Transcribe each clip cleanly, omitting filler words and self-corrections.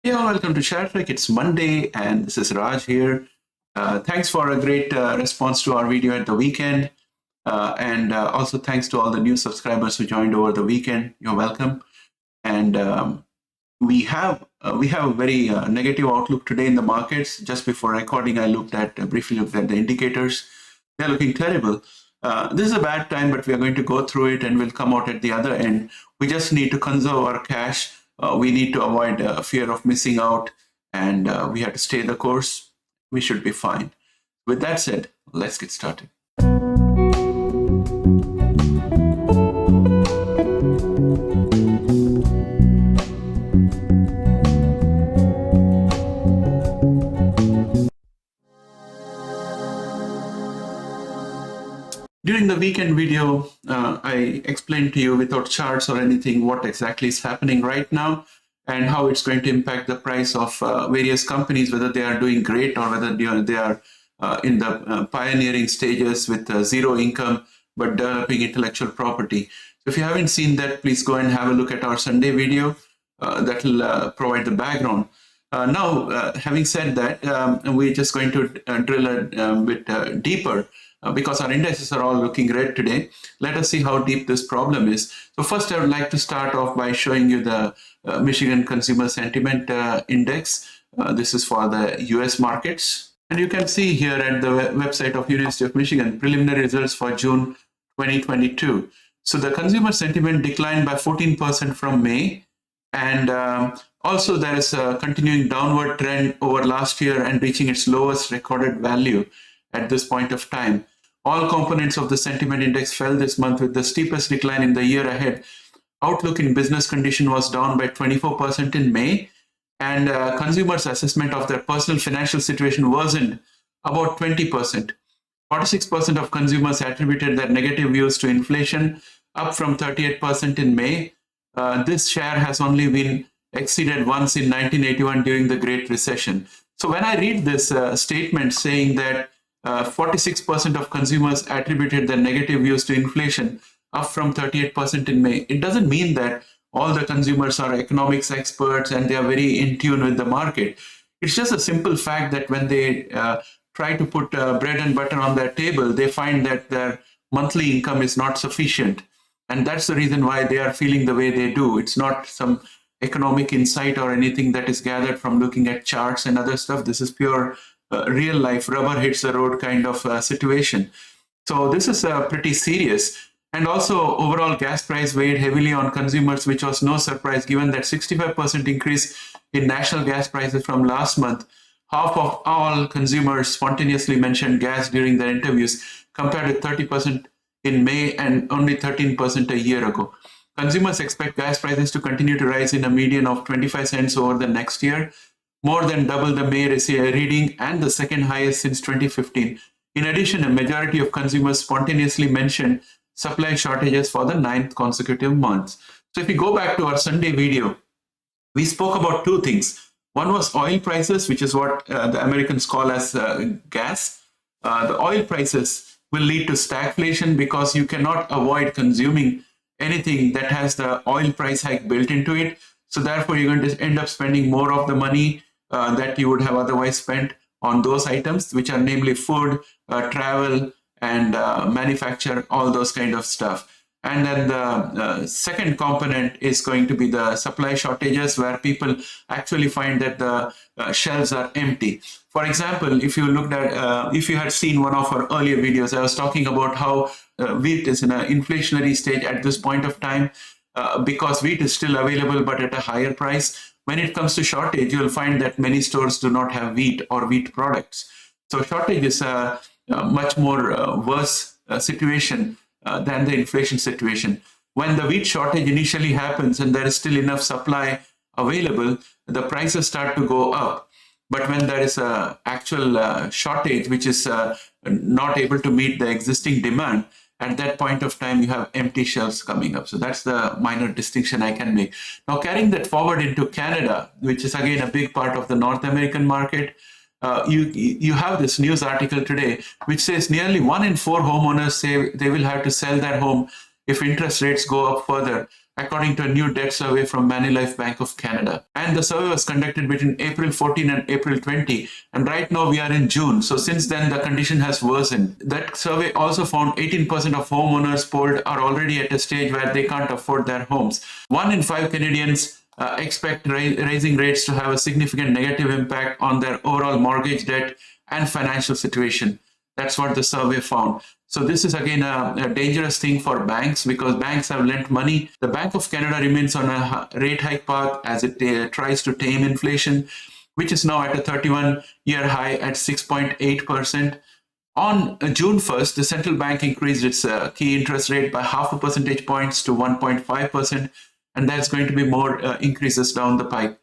Yeah, welcome to ShareTreck. It's Monday, and this is Raj here. Thanks for a great response to our video at the weekend, and also thanks to all the new subscribers who joined over the weekend. You're welcome. And we have a very negative outlook today in the markets. Just before recording, I briefly looked at the indicators. They're looking terrible. This is a bad time, but we are going to go through it, and we'll come out at the other end. We just need to conserve our cash. We need to avoid fear of missing out, and we have to stay the course. We should be fine. With that said, let's get started. During the weekend video, I explained to you without charts or anything what exactly is happening right now and how it's going to impact the price of various companies, whether they are doing great or whether they are in the pioneering stages with zero income but developing intellectual property. So if you haven't seen that, please go and have a look at our Sunday video. That will provide the background. Now, having said that, we're just going to drill a bit deeper. Because our indices are all looking red today. Let us see how deep this problem is. So first, I would like to start off by showing you the Michigan Consumer Sentiment Index. This is for the US markets. And you can see here at the website of University of Michigan, preliminary results for June 2022. So the consumer sentiment declined by 14% from May. And also there is a continuing downward trend over last year and reaching its lowest recorded value at this point of time. All components of the sentiment index fell this month, with the steepest decline in the year ahead. Outlook in business condition was down by 24% in May, and consumers' assessment of their personal financial situation worsened about 20%. 46% of consumers attributed their negative views to inflation, up from 38% in May. This share has only been exceeded once in 1981 during the Great Recession. So when I read this statement saying that 46% of consumers attributed their negative views to inflation, up from 38% in May, it doesn't mean that all the consumers are economics experts and they are very in tune with the market. It's just a simple fact that when they try to put bread and butter on their table, they find that their monthly income is not sufficient. And that's the reason why they are feeling the way they do. It's not some economic insight or anything that is gathered from looking at charts and other stuff. This is pure real life, rubber hits the road kind of situation. So this is pretty serious. And also overall gas price weighed heavily on consumers, which was no surprise given that 65% increase in national gas prices from last month. Half of all consumers spontaneously mentioned gas during their interviews, compared to 30% in May and only 13% a year ago. Consumers expect gas prices to continue to rise in a median of 25 cents over the next year, more than double the May reading and the second highest since 2015. In addition, a majority of consumers spontaneously mentioned supply shortages for the 9th consecutive month. So if we go back to our Sunday video, we spoke about two things. One was oil prices, which is what the Americans call as gas. The oil prices will lead to stagflation because you cannot avoid consuming anything that has the oil price hike built into it. So therefore, you're going to end up spending more of the money that you would have otherwise spent on those items, which are namely food, travel, and manufacture, all those kind of stuff. And then the second component is going to be the supply shortages, where people actually find that the shelves are empty. For example, if you looked at, if you had seen one of our earlier videos, I was talking about how wheat is in an inflationary stage at this point of time because wheat is still available but at a higher price. When it comes to shortage, you'll find that many stores do not have wheat or wheat products. So shortage is a much more worse situation than the inflation situation. When the wheat shortage initially happens and there is still enough supply available, the prices start to go up. But when there is an actual shortage, which is not able to meet the existing demand, at that point of time, you have empty shelves coming up. So that's the minor distinction I can make. Now, carrying that forward into Canada, which is again a big part of the North American market, you have this news article today, which says nearly 1 in 4 homeowners say they will have to sell their home if interest rates go up further. according to a new debt survey from Manulife Bank of Canada. And the survey was conducted between April 14 and April 20. And right now we are in June. So since then, the condition has worsened. That survey also found 18% of homeowners polled are already at a stage where they can't afford their homes. 1 in 5 Canadians expect raising rates to have a significant negative impact on their overall mortgage debt and financial situation. That's what the survey found. So this is again a dangerous thing for banks because banks have lent money. The Bank of Canada remains on a rate hike path as it tries to tame inflation, which is now at a 31-year high at 6.8%. On June 1st, the central bank increased its key interest rate by 0.5 percentage points to 1.5%, and that's going to be more increases down the pipe.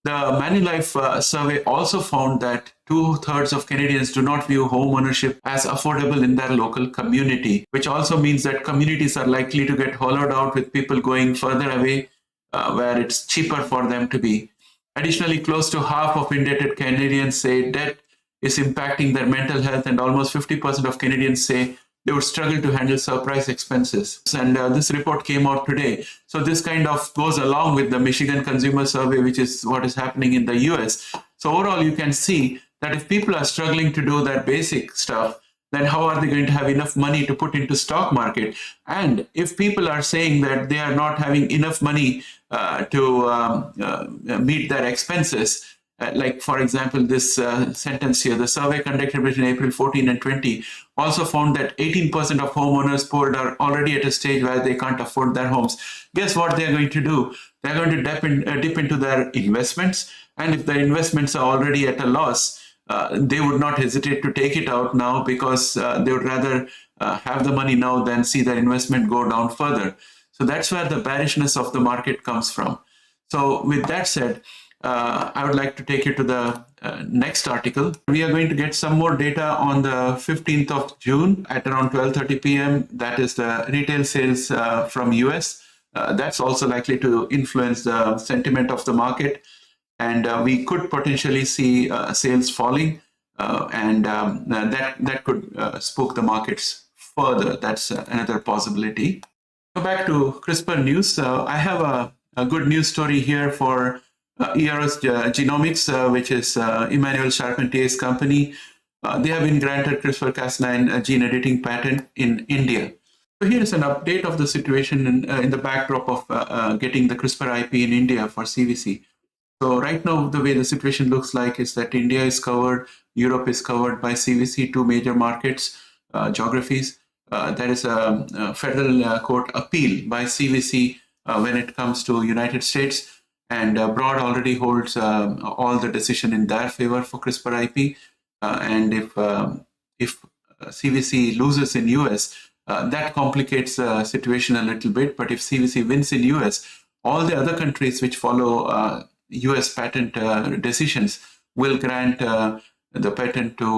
The Manulife survey also found that 2/3 of Canadians do not view home ownership as affordable in their local community, which also means that communities are likely to get hollowed out with people going further away where it's cheaper for them to be. Additionally, close to half of indebted Canadians say debt is impacting their mental health, and almost 50% of Canadians say they would struggle to handle surprise expenses. And this report came out today. So this kind of goes along with the Michigan Consumer Survey, which is what is happening in the US. So overall, you can see that if people are struggling to do that basic stuff, then how are they going to have enough money to put into stock market? And if people are saying that they are not having enough money to meet their expenses, like for example, this sentence here, the survey conducted between April 14 and 20 also found that 18% of homeowners polled are already at a stage where they can't afford their homes. Guess what they're going to do? They're going to dip into their investments. And if their investments are already at a loss, they would not hesitate to take it out now because they would rather have the money now than see their investment go down further. So that's where the bearishness of the market comes from. So with that said, I would like to take you to the next article. We are going to get some more data on the 15th of June at around 12:30 p.m. That is the retail sales from US. That's also likely to influence the sentiment of the market. And we could potentially see sales falling and that could spook the markets further. That's another possibility. Go back to CRISPR news. I have a good news story here for ERS Genomics, which is Emmanuel Charpentier's company. They have been granted CRISPR-Cas9 gene editing patent in India. So here is an update of the situation in the backdrop of getting the CRISPR IP in India for CVC. So right now, the way the situation looks like is that India is covered, Europe is covered by CVC, two major markets, geographies. There is a federal court appeal by CVC when it comes to United States. And Broad already holds all the decision in their favor for CRISPR IP. And if CVC loses in US, that complicates the situation a little bit. But if CVC wins in US, all the other countries which follow US patent decisions will grant the patent to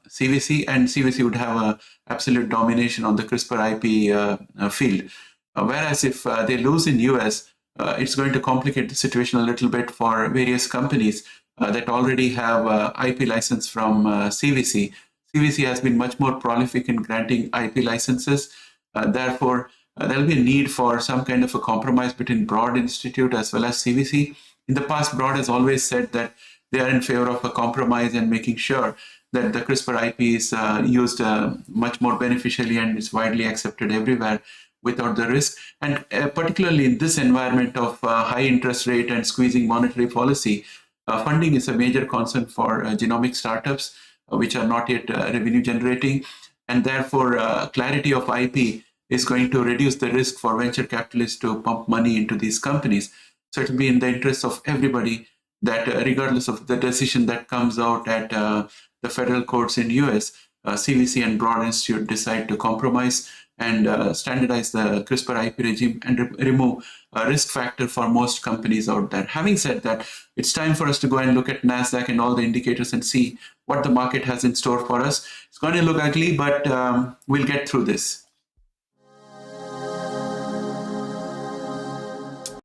CVC, and CVC would have an absolute domination on the CRISPR IP field. Whereas if they lose in US, it's going to complicate the situation a little bit for various companies that already have IP license from CVC. CVC has been much more prolific in granting IP licenses. Therefore, there'll be a need for some kind of a compromise between Broad Institute as well as CVC. In the past, Broad has always said that they are in favor of a compromise and making sure that the CRISPR IP is used much more beneficially and is widely accepted everywhere without the risk. And particularly in this environment of high interest rate and squeezing monetary policy, funding is a major concern for genomic startups, which are not yet revenue generating. And therefore, clarity of IP is going to reduce the risk for venture capitalists to pump money into these companies. So it will be in the interest of everybody that regardless of the decision that comes out at the federal courts in US, CVC and Broad Institute decide to compromise and standardize the CRISPR IP regime and remove a risk factor for most companies out there. Having said that, it's time for us to go and look at Nasdaq and all the indicators and see what the market has in store for us. It's going to look ugly, but we'll get through this.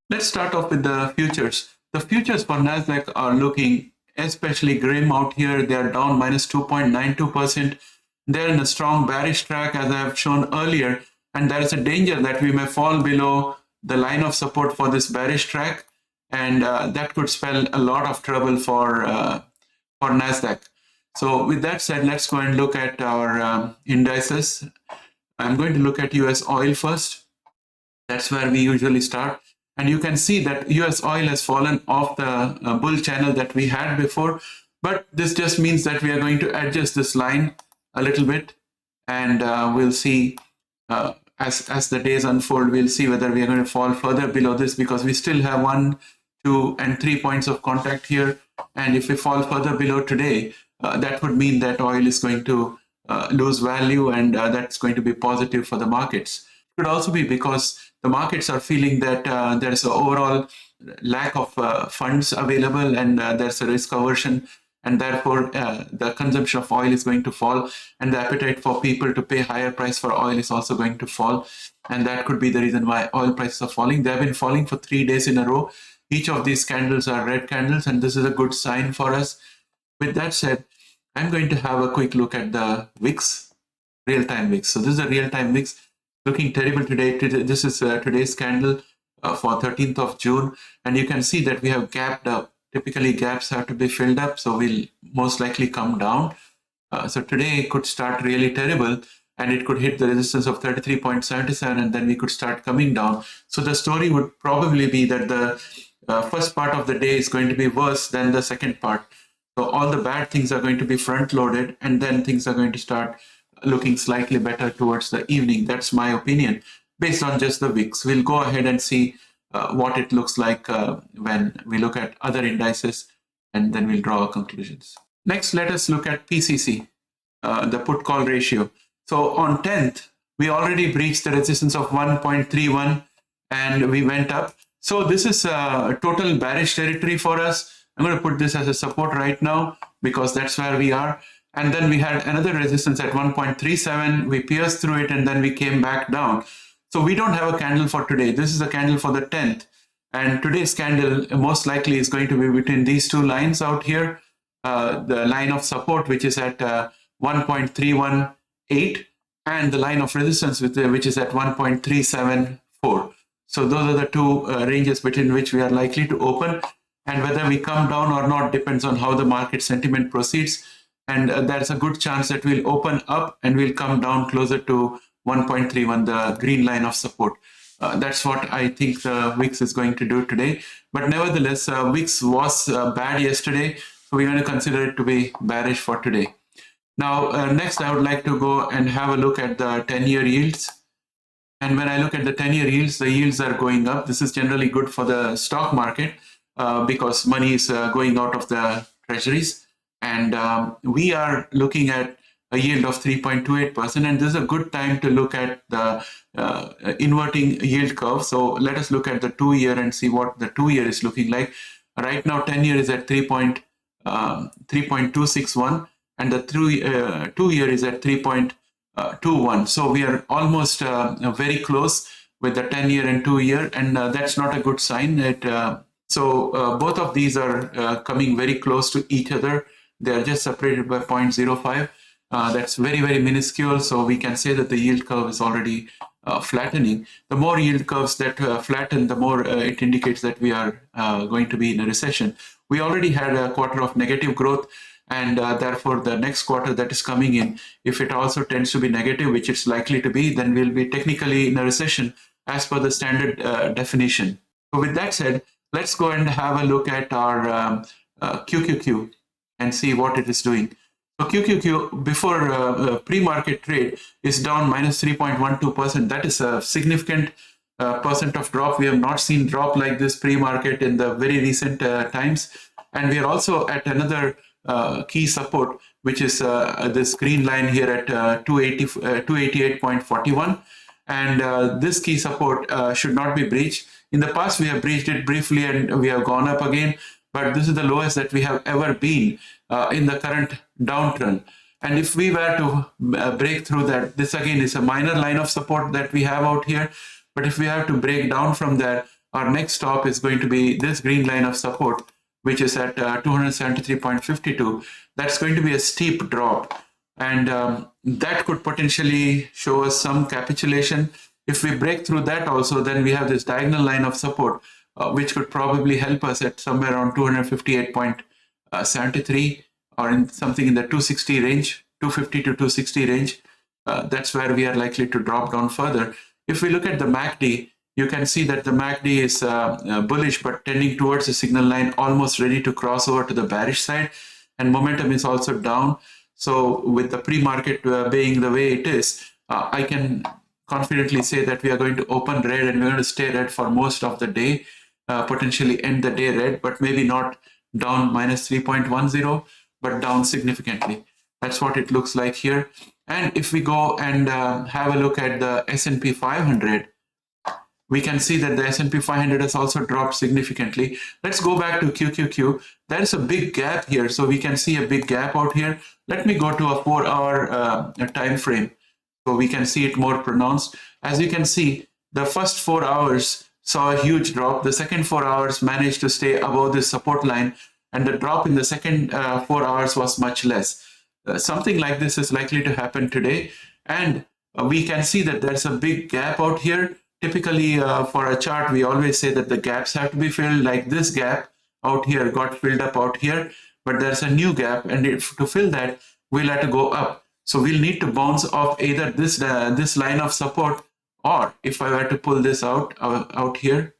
Let's start off with the futures. The futures for Nasdaq are looking especially grim out here. They are down minus 2.92%. They're in a strong bearish track, as I have shown earlier, and there is a danger that we may fall below the line of support for this bearish track, and that could spell a lot of trouble for Nasdaq. So with that said, let's go and look at our indices. I'm going to look at US oil first. That's where we usually start. And you can see that US oil has fallen off the bull channel that we had before. But this just means that we are going to adjust this line a little bit. And we'll see as the days unfold, we'll see whether we are going to fall further below this, because we still have 1, 2, and 3 points of contact here. And if we fall further below today, that would mean that oil is going to lose value, and that's going to be positive for the markets. It could also be because the markets are feeling that there's an overall lack of funds available, and there's a risk aversion, and therefore the consumption of oil is going to fall, and the appetite for people to pay higher price for oil is also going to fall. And that could be the reason why oil prices are falling. They have been falling for 3 days in a row. Each of these candles are red candles, and this is a good sign for us. With that said, I'm going to have a quick look at the VIX, real-time VIX. So this is a real-time VIX, looking terrible today. This is today's candle for 13th of June, and you can see that we have gapped up. Typically, gaps have to be filled up, so we'll most likely come down. So today it could start really terrible, and it could hit the resistance of 33.77, and then we could start coming down. So the story would probably be that the first part of the day is going to be worse than the second part. So all the bad things are going to be front-loaded, and then things are going to start looking slightly better towards the evening. That's my opinion, based on just the VIX. We'll go ahead and see what it looks like when we look at other indices, and then we'll draw our conclusions. Next, let us look at PCC, the put-call ratio. So on 10th, we already breached the resistance of 1.31, and we went up. So this is total bearish territory for us. I'm going to put this as a support right now, because that's where we are. And then we had another resistance at 1.37. We pierced through it, and then we came back down. So we don't have a candle for today. This is a candle for the 10th. And today's candle most likely is going to be between these two lines out here. The line of support, which is at 1.318, and the line of resistance, which is at 1.374. So those are the two ranges between which we are likely to open. And whether we come down or not depends on how the market sentiment proceeds. And there's a good chance that we'll open up and we'll come down closer to 1.31, the green line of support. That's what I think the VIX is going to do today. But nevertheless, VIX was bad yesterday, so we're going to consider it to be bearish for today. Now, next, I would like to go and have a look at the 10-year yields. And when I look at the 10-year yields, the yields are going up. This is generally good for the stock market because money is going out of the treasuries. And we are looking at a yield of 3.28%, and this is a good time to look at the inverting yield curve. So let us look at the 2-year and see what the 2-year is looking like. Right now, 10-year is at 3.261, and the 2-year is at 3.21. So we are almost very close with the 10-year and 2-year, and that's not a good sign. So both of these are coming very close to each other. They are just separated by 0.05. That's very, very minuscule. So we can say that the yield curve is already flattening. The more yield curves that flatten, the more it indicates that we are going to be in a recession. We already had a quarter of negative growth, and therefore the next quarter that is coming in, if it also tends to be negative, which it's likely to be, then we'll be technically in a recession as per the standard definition. So with that said, let's go and have a look at our QQQ and see what it is doing. So QQQ before pre-market trade is down minus 3.12%. That is a significant percent of drop. We have not seen drop like this pre-market in the very recent times. And we are also at another key support, which is this green line here at 288.41. And this key support should not be breached. In the past, we have breached it briefly and we have gone up again. But this is the lowest that we have ever been in the current downturn. And if we were to break through that, this again is a minor line of support that we have out here. But if we have to break down from there, our next stop is going to be this green line of support, which is at 273.52. That's going to be a steep drop. And that could potentially show us some capitulation. If we break through that also, then we have this diagonal line of support, which could probably help us at somewhere around 258.73 or in something in the 260 range, 250 to 260 range. That's where we are likely to drop down further. If we look at the MACD, you can see that the MACD is bullish, but tending towards the signal line, almost ready to cross over to the bearish side, and momentum is also down. So with the pre-market being the way it is, I can confidently say that we are going to open red and we're going to stay red for most of the day, potentially end the day red, but maybe not down minus 3.10, but down significantly. That's what it looks like here. And if we go and have a look at the S&P 500, we can see that the S&P 500 has also dropped significantly. Let's go back to QQQ. There is a big gap here, so we can see a big gap out here. Let me go to a 4-hour time frame so we can see it more pronounced. As you can see, the first 4 hours saw a huge drop. The second 4 hours managed to stay above this support line, and the drop in the second 4 hours was much less. Something like this is likely to happen today, and we can see that there's a big gap out here. Typically, for a chart, we always say that the gaps have to be filled. Like this gap out here got filled up out here, but there's a new gap, and to fill that, we'll have to go up. So we'll need to bounce off either this line of support, or if I were to pull this out here,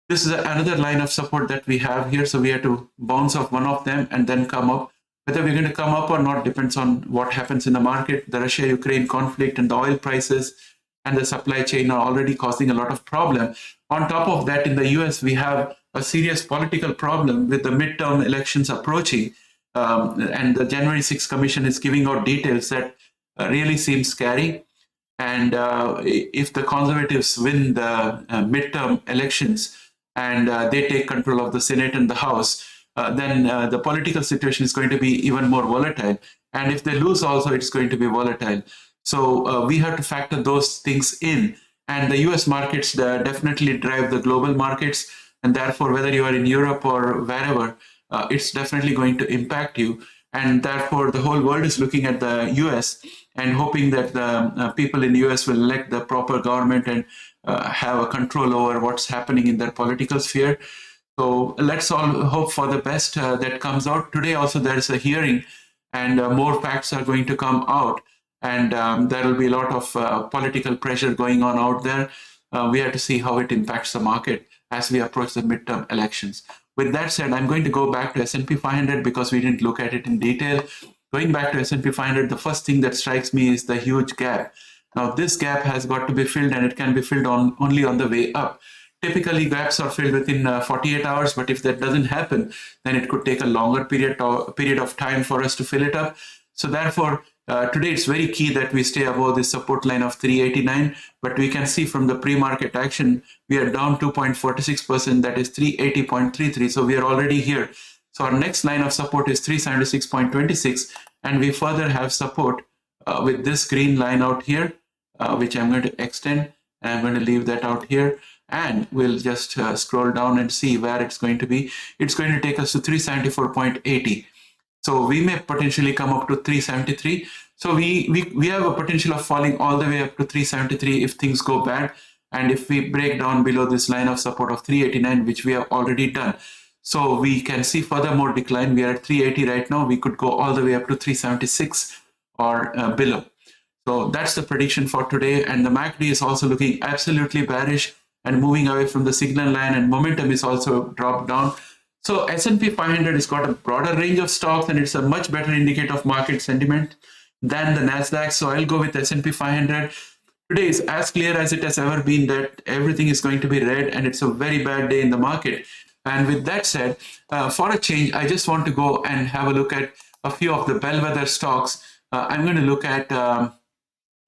this is another line of support that we have here. So we have to bounce off one of them and then come up. Whether we're going to come up or not depends on what happens in the market. The Russia-Ukraine conflict and the oil prices and the supply chain are already causing a lot of problem. On top of that, in the US, we have a serious political problem with the midterm elections approaching. And the January 6th Commission is giving out details that really seem scary. And if the conservatives win the midterm elections and they take control of the Senate and the House, then the political situation is going to be even more volatile. And if they lose also, it's going to be volatile. So we have to factor those things in. And the US markets definitely drive the global markets. And therefore, whether you are in Europe or wherever, it's definitely going to impact you. And therefore, the whole world is looking at the US and hoping that the people in the US will elect the proper government and have a control over what's happening in their political sphere. So let's all hope for the best that comes out. Today also there's a hearing, and more facts are going to come out. And there will be a lot of political pressure going on out there. We have to see how it impacts the market as we approach the midterm elections. With that said, I'm going to go back to S&P 500 because we didn't look at it in detail. Going back to S&P 500, the first thing that strikes me is the huge gap. Now, this gap has got to be filled, and it can be filled only on the way up. Typically, gaps are filled within 48 hours, but if that doesn't happen, then it could take a longer period of time for us to fill it up. So therefore, today it's very key that we stay above this support line of 389, but we can see from the pre-market action, we are down 2.46%, that is 380.33. So we are already here. So our next line of support is 376.26, and we further have support with this green line out here, which I'm going to extend, and I'm going to leave that out here. And we'll just scroll down and see where it's going to be. It's going to take us to 374.80. So we may potentially come up to 373. So we have a potential of falling all the way up to 373 if things go bad. And if we break down below this line of support of 389, which we have already done. So we can see further more decline. We are at 380 right now. We could go all the way up to 376 or below. So that's the prediction for today. And the MACD is also looking absolutely bearish and moving away from the signal line, and momentum is also dropped down. So S&P 500 has got a broader range of stocks, and it's a much better indicator of market sentiment than the Nasdaq. So I'll go with S&P 500. Today is as clear as it has ever been that everything is going to be red, and it's a very bad day in the market. And with that said, for a change, I just want to go and have a look at a few of the bellwether stocks. I'm going to look at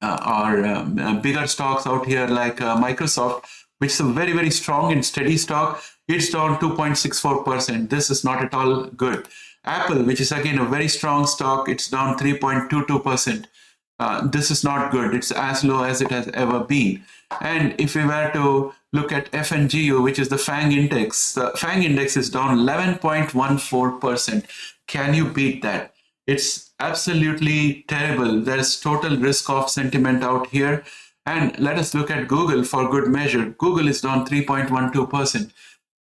our bigger stocks out here like Microsoft, which is a very, very strong and steady stock. It's down 2.64%. This is not at all good. Apple, which is again a very strong stock, it's down 3.22%. This is not good. It's as low as it has ever been. And if we were to look at FNGU, which is the FANG index, the FANG index is down 11.14%. Can you beat that? It's absolutely terrible. There's total risk-off sentiment out here. And let us look at Google for good measure. Google is down 3.12%.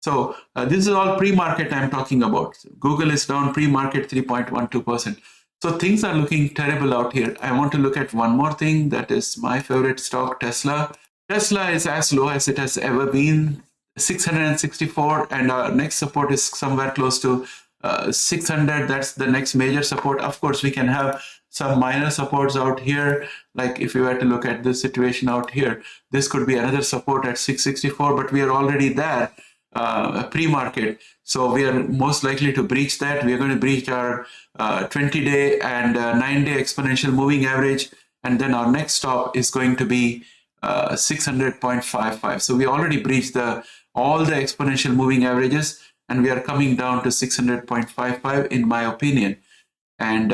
So this is all pre-market I'm talking about. Google is down pre-market 3.12%. So things are looking terrible out here. I want to look at one more thing. That is my favorite stock, Tesla. Tesla is as low as it has ever been, 664, and our next support is somewhere close to 600. That's the next major support. Of course, we can have some minor supports out here. Like if you were to look at this situation out here, this could be another support at 664, but we are already there pre-market. So we are most likely to breach that. We are going to breach our 20-day and 9-day exponential moving average. And then our next stop is going to be 600.55. So we already breached all the exponential moving averages, and we are coming down to 600.55 in my opinion. And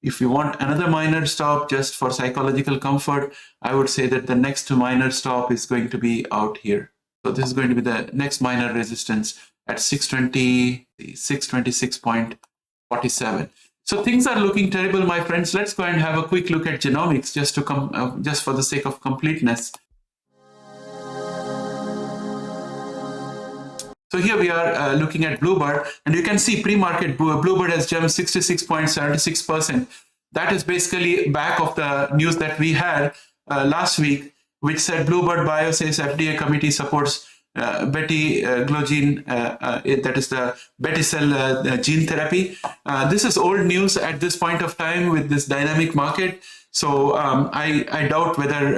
if you want another minor stop just for psychological comfort, I would say that the next minor stop is going to be out here. So this is going to be the next minor resistance at 626.47. So things are looking terrible, my friends. Let's go and have a quick look at genomics just to just for the sake of completeness. So here we are looking at BlueBird, and you can see pre-market BlueBird has jumped 66.76%. That is basically back of the news that we had last week, which said BlueBird Bio says FDA committee supports Beti-cel, that is the Beti-cel gene therapy. This is old news at this point of time with this dynamic market. So I doubt whether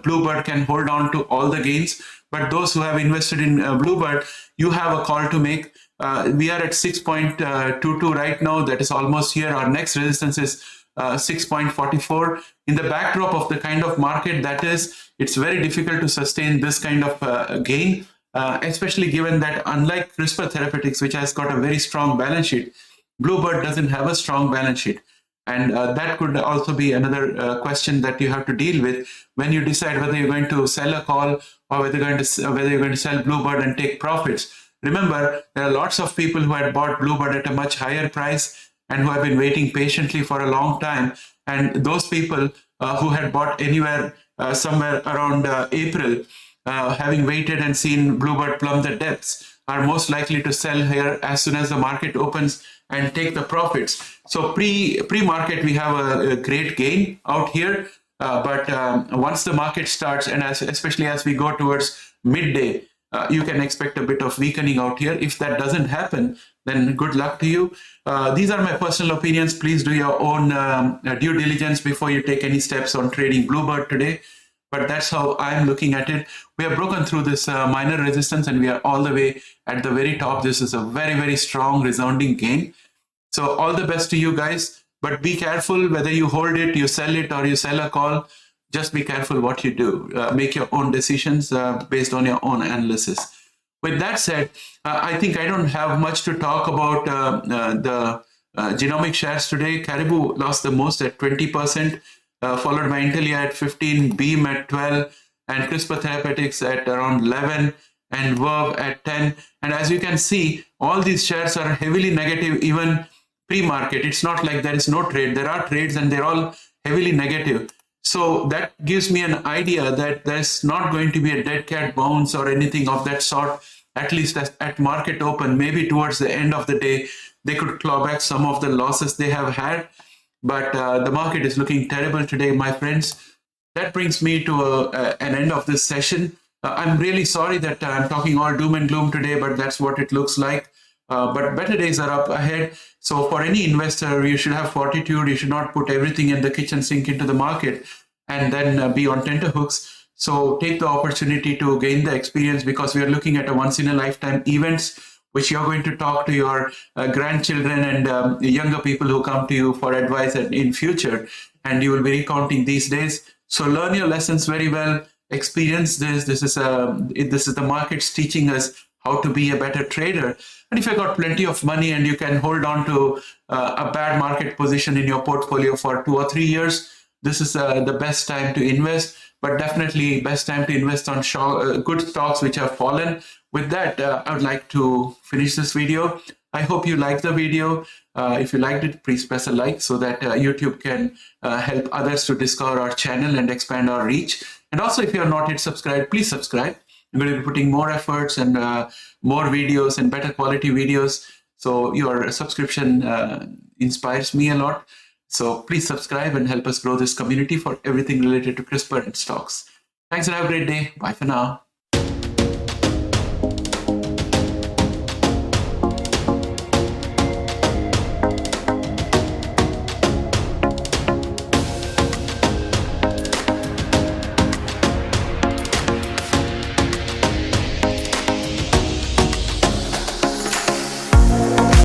BlueBird can hold on to all the gains. But those who have invested in BlueBird, you have a call to make. We are at 6.22 right now. That is almost here. Our next resistance is 6.44. In the backdrop of the kind of market that is, it's very difficult to sustain this kind of gain, especially given that unlike CRISPR Therapeutics, which has got a very strong balance sheet, BlueBird doesn't have a strong balance sheet. And that could also be another question that you have to deal with when you decide whether you're going to sell a call or whether you're going to sell BlueBird and take profits. Remember, there are lots of people who had bought BlueBird at a much higher price and who have been waiting patiently for a long time. And those people who had bought anywhere somewhere around April, having waited and seen BlueBird plumb the depths, are most likely to sell here as soon as the market opens and take the profits. So pre-market, we have a great gain out here. But once the market starts, and especially as we go towards midday, you can expect a bit of weakening out here. If that doesn't happen, then good luck to you. These are my personal opinions. Please do your own due diligence before you take any steps on trading BlueBird today. But that's how I'm looking at it. We have broken through this minor resistance and we are all the way at the very top. This is a very, very strong resounding gain. So all the best to you guys. But be careful whether you hold it, you sell it, or you sell a call. Just be careful what you do. Make your own decisions based on your own analysis. With that said, I think I don't have much to talk about the genomic shares today. Caribou lost the most at 20%, followed by Intelia at 15, Beam at 12, and CRISPR Therapeutics at around 11, and Verve at 10. And as you can see, all these shares are heavily negative, even pre-market. It's not like there is no trade. There are trades and they're all heavily negative. So that gives me an idea that there's not going to be a dead cat bounce or anything of that sort, at least at market open. Maybe towards the end of the day, they could claw back some of the losses they have had. But the market is looking terrible today, my friends. That brings me to an end of this session. I'm really sorry that I'm talking all doom and gloom today, but that's what it looks like. But better days are up ahead. So for any investor, you should have fortitude. You should not put everything in the kitchen sink into the market and then be on tenterhooks. So take the opportunity to gain the experience, because we are looking at a once-in-a-lifetime events, which you're going to talk to your grandchildren and younger people who come to you for advice in future, and you will be recounting these days. So learn your lessons very well. Experience this. This is the markets teaching us how to be a better trader. And if you've got plenty of money and you can hold on to a bad market position in your portfolio for 2 or 3 years, this is the best time to invest, but definitely best time to invest on good stocks which have fallen. With that, I would like to finish this video. I hope you liked the video. If you liked it, please press a like so that YouTube can help others to discover our channel and expand our reach. And also, if you're not yet subscribed, please subscribe. I'm going to be putting more efforts and more videos and better quality videos. So your subscription inspires me a lot. So please subscribe and help us grow this community for everything related to CRISPR and stocks. Thanks and have a great day. Bye for now.